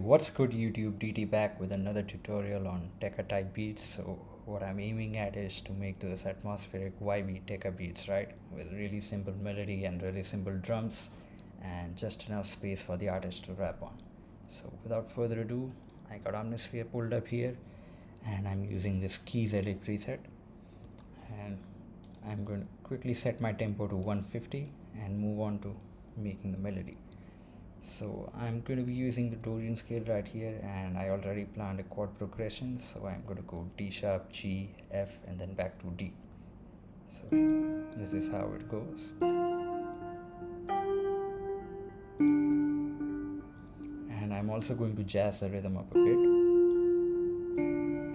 What's good YouTube, DT back with another tutorial on Tecca type beats. So what I'm aiming at is to make those atmospheric Vibey Tecca beats, right? With really simple melody and really simple drums and just enough space for the artist to rap on. So without further ado, I got Omnisphere pulled up here and I'm using this keys LA preset, and I'm going to quickly set my tempo to 150 and move on to making the melody. So I'm going to be using the Dorian scale right here, and I already planned a chord progression, so I'm going to go D sharp, G, F, and then back to D. So this is how it goes. And I'm also going to jazz the rhythm up a bit,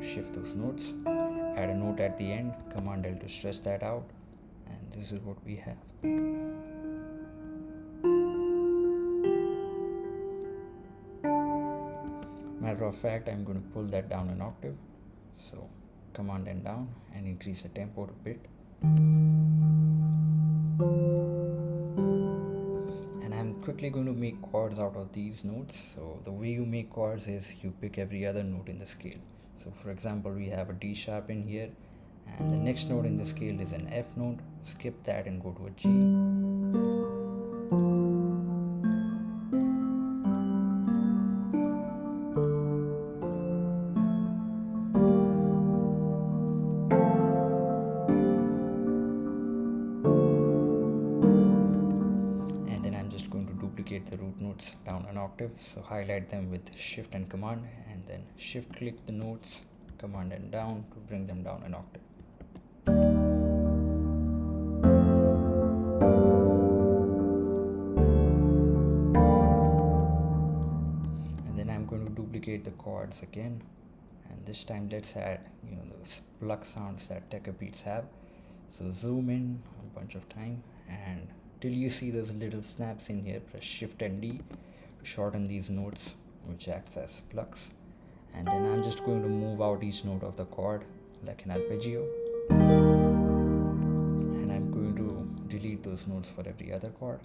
shift those notes, add a note at the end, Command L to stretch that out, and this is what we have. Matter of fact, I'm going to pull that down an octave, so Command N down and increase the tempo a bit. And I'm quickly going to make chords out of these notes. So the way you make chords is you pick every other note in the scale. So for example, we have a D sharp in here, and the next note in the scale is an F note. Skip that and go to a G. Duplicate the root notes down an octave, so highlight them with shift and command, and then shift click the notes, command and down to bring them down an octave. And then I'm going to duplicate the chords again, and this time let's add those pluck sounds that Tecca beats have. So zoom in a bunch of time, and till you see those little snaps in here, press shift and D to shorten these notes, which acts as plucks. And then I'm just going to move out each note of the chord like an arpeggio, and I'm going to delete those notes for every other chord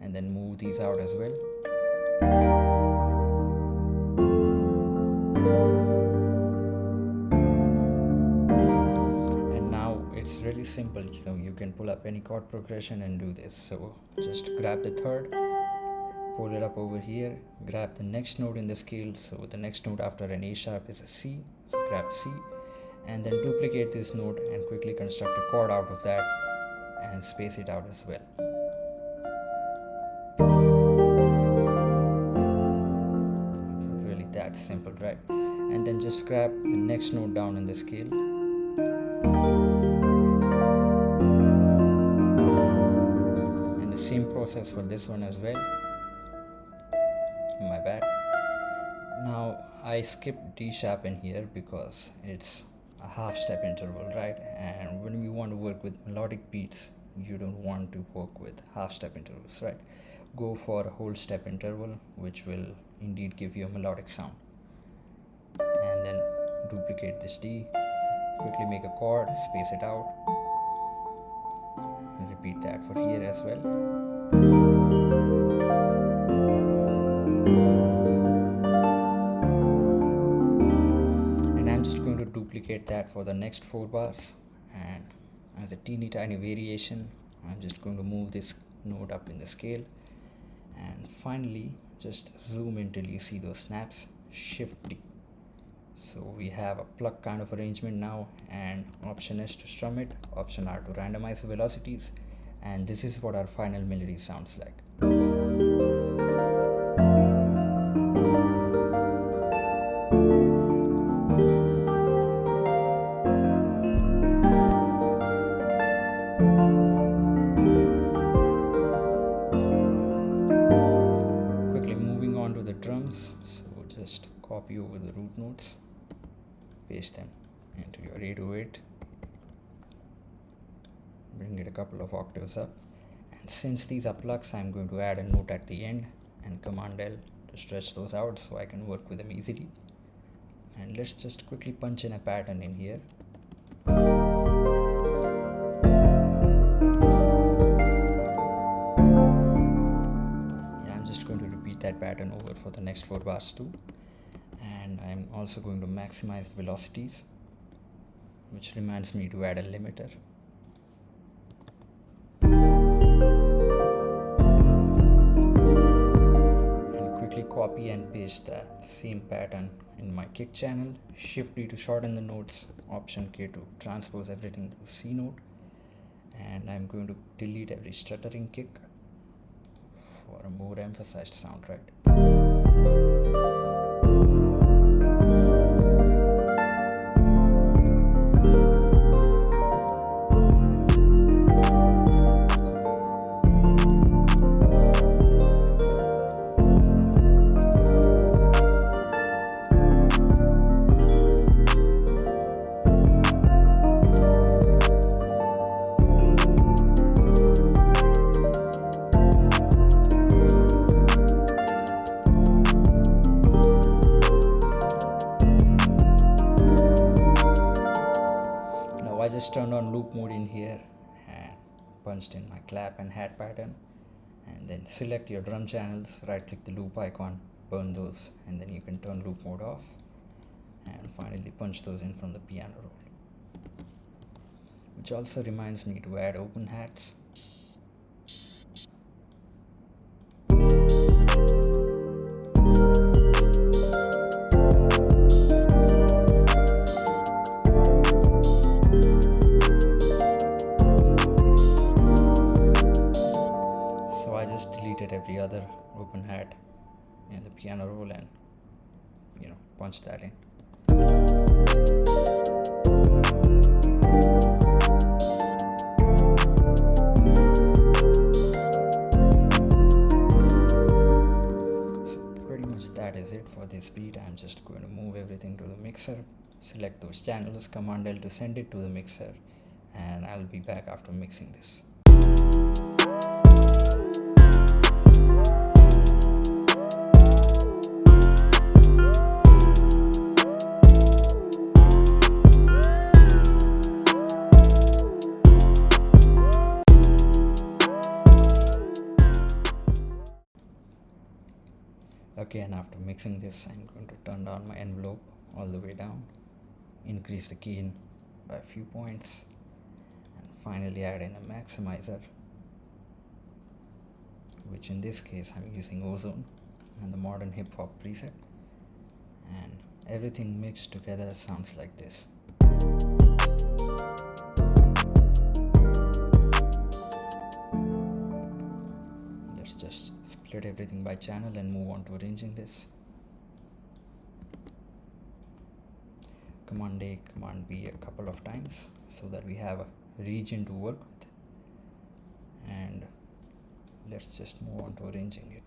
and then move these out as well. It's really simple, you can pull up any chord progression and do this. So just grab the third, pull it up over here, grab the next note in the scale. So the next note after an A sharp is a C, so grab C, and then duplicate this note and quickly construct a chord out of that and space it out as well. Really that simple, right? And then just grab the next note down in the scale, same process for this one as well. My bad. Now I skipped D sharp in here because it's a half step interval, right? And when we want to work with melodic beats, you don't want to work with half step intervals, right? Go for a whole step interval, which will indeed give you a melodic sound. And then duplicate this D, quickly make a chord, space it out. Repeat that for here as well. And I'm just going to duplicate that for the next 4 bars, and as a teeny tiny variation, I'm just going to move this note up in the scale, and finally just zoom in till you see those snaps, shift D. So we have a pluck kind of arrangement now, and option S to strum it, option R to randomize the velocities, and this is what our final melody sounds like. Quickly moving on to the drums, so just copy over the root notes, paste them into your 808, bring it a couple of octaves up, and since these are plucks, I'm going to add a note at the end and Command L to stretch those out so I can work with them easily. And let's just quickly punch in a pattern in here. Yeah, I'm just going to repeat that pattern over for the next 4 bars too. I'm also going to maximize velocities, which reminds me to add a limiter. And quickly copy and paste the same pattern in my kick channel. Shift D to shorten the notes, Option K to transpose everything to C note. And I'm going to delete every stuttering kick for a more emphasized sound, right? I just turned on loop mode in here and punched in my clap and hat pattern, and then select your drum channels, right click the loop icon, burn those, and then you can turn loop mode off, and finally punch those in from the piano roll. Which also reminds me to add open hats. Every other open hat in the piano roll and punch that in. So pretty much that is it for this beat. I'm just going to move everything to the mixer, select those channels, Command L to send it to the mixer, and I'll be back after mixing this. Okay, and after mixing this, I'm going to turn down my envelope all the way down, increase the gain by a few points, and finally add in a maximizer, which in this case I'm using Ozone and the modern hip hop preset, and everything mixed together sounds like this. Let's just split everything by channel and move on to arranging this. Command A, Command B a couple of times so that we have a region to work with, and let's just move on to arranging it.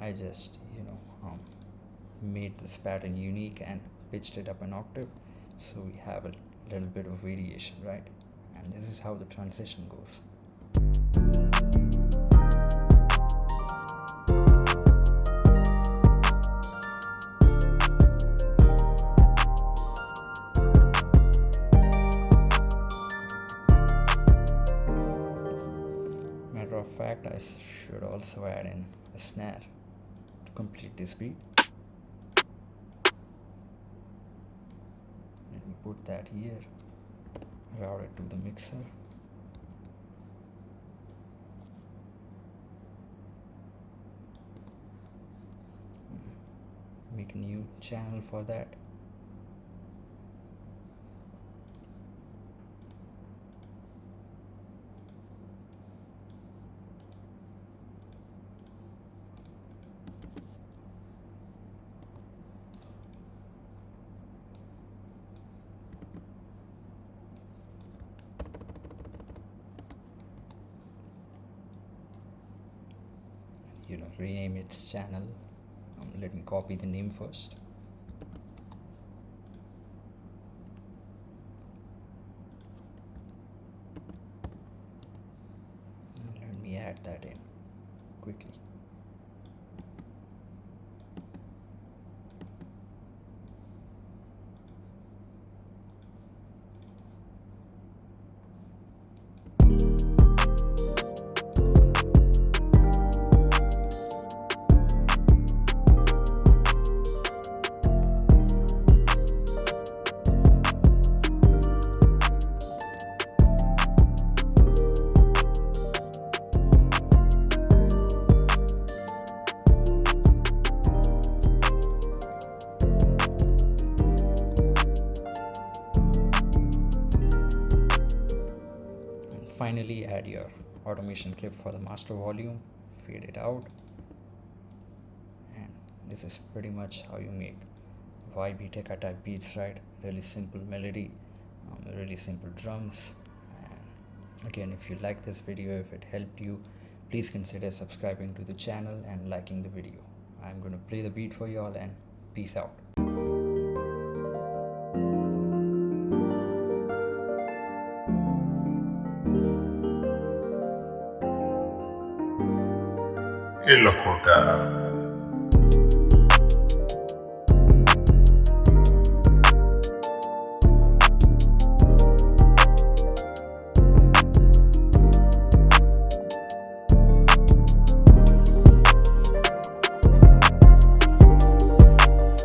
I just made this pattern unique and pitched it up an octave, so we have a little bit of variation, right? And this is how the transition goes. Matter of fact, I should also add in a snare to complete this beat. Let me put that here, route it to the mixer. Make a new channel for that. Rename its channel. Let me copy the name first. add that in quickly. Finally, add your automation clip for the master volume, fade it out, and this is pretty much how you make Vibey Tecca type beats, right? Really simple melody, really simple drums. And again, if you like this video, if it helped you, please consider subscribing to the channel and liking the video. I'm going to play the beat for y'all, and peace out. Il lo quota.